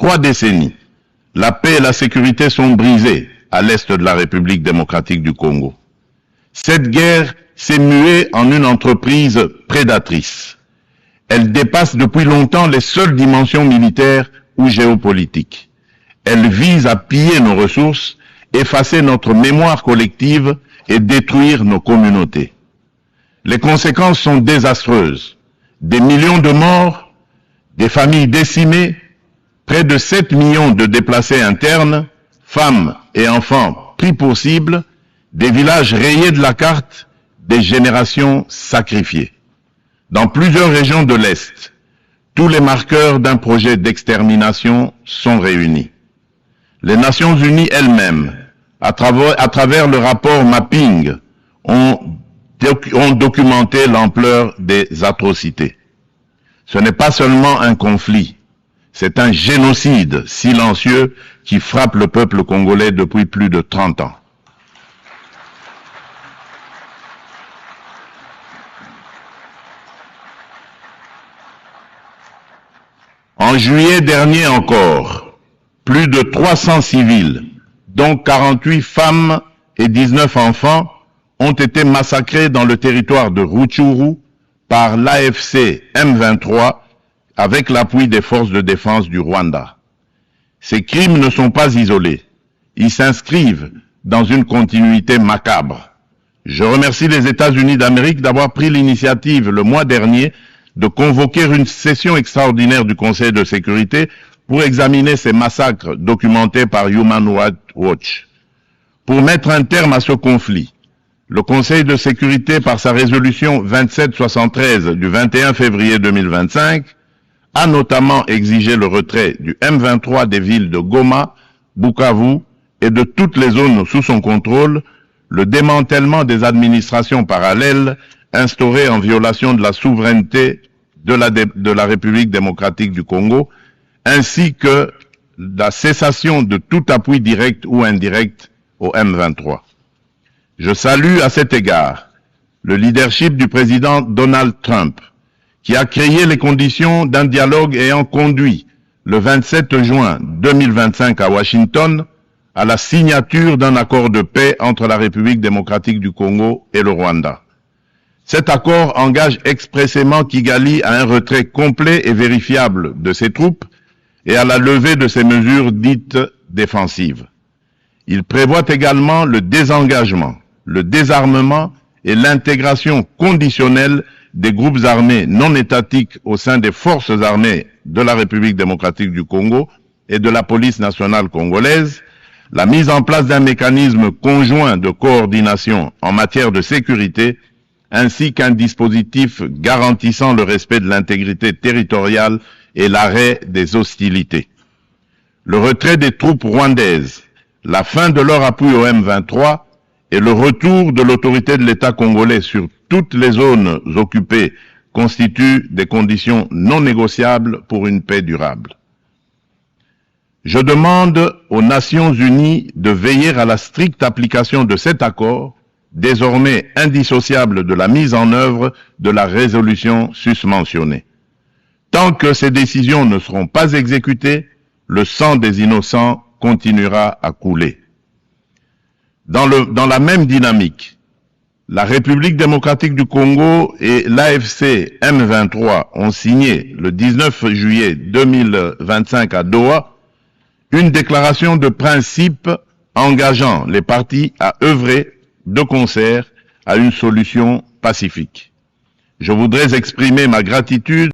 3 décennies, la paix et la sécurité sont brisées à l'est de la République démocratique du Congo. Cette guerre s'est muée en une entreprise prédatrice. Elle dépasse depuis longtemps les seules dimensions militaires ou géopolitiques. Elle vise à piller nos ressources, effacer notre mémoire collective et détruire nos communautés. Les conséquences sont désastreuses. Des millions de morts, des familles décimées, près de 7 millions de déplacés internes, femmes et enfants pris pour cible, des villages rayés de la carte, des générations sacrifiées. Dans plusieurs régions de l'Est, tous les marqueurs d'un projet d'extermination sont réunis. Les Nations Unies elles-mêmes, à travers le rapport Mapping, ont documenté l'ampleur des atrocités. Ce n'est pas seulement un conflit, c'est un génocide silencieux qui frappe le peuple congolais depuis plus de 30 ans. En juillet dernier encore, plus de 300 civils, dont 48 femmes et 19 enfants, ont été massacrés dans le territoire de Rutshuru par l'AFC M23 avec l'appui des forces de défense du Rwanda. Ces crimes ne sont pas isolés. Ils s'inscrivent dans une continuité macabre. Je remercie les États-Unis d'Amérique d'avoir pris l'initiative le mois dernier de convoquer une session extraordinaire du Conseil de sécurité pour examiner ces massacres documentés par Human Rights Watch. Pour mettre un terme à ce conflit, le Conseil de sécurité, par sa résolution 2773 du 21 février 2025, a notamment exigé le retrait du M23 des villes de Goma, Bukavu et de toutes les zones sous son contrôle, le démantèlement des administrations parallèles instaurées en violation de la souveraineté de la République démocratique du Congo, ainsi que la cessation de tout appui direct ou indirect au M23. Je salue à cet égard le leadership du président Donald Trump, qui a créé les conditions d'un dialogue ayant conduit le 27 juin 2025 à Washington à la signature d'un accord de paix entre la République démocratique du Congo et le Rwanda. Cet accord engage expressément Kigali à un retrait complet et vérifiable de ses troupes et à la levée de ses mesures dites défensives. Il prévoit également le désengagement, le désarmement et l'intégration conditionnelle des groupes armés non étatiques au sein des forces armées de la République démocratique du Congo et de la police nationale congolaise, la mise en place d'un mécanisme conjoint de coordination en matière de sécurité, ainsi qu'un dispositif garantissant le respect de l'intégrité territoriale et l'arrêt des hostilités. Le retrait des troupes rwandaises, la fin de leur appui au M23 et le retour de l'autorité de l'État congolais sur toutes les zones occupées constituent des conditions non négociables pour une paix durable. Je demande aux Nations Unies de veiller à la stricte application de cet accord, désormais indissociable de la mise en œuvre de la résolution susmentionnée. Tant que ces décisions ne seront pas exécutées, le sang des innocents continuera à couler. Dans la même dynamique, la République démocratique du Congo et l'AFC M23 ont signé le 19 juillet 2025 à Doha une déclaration de principe engageant les parties à œuvrer de concert à une solution pacifique. Je voudrais exprimer ma gratitude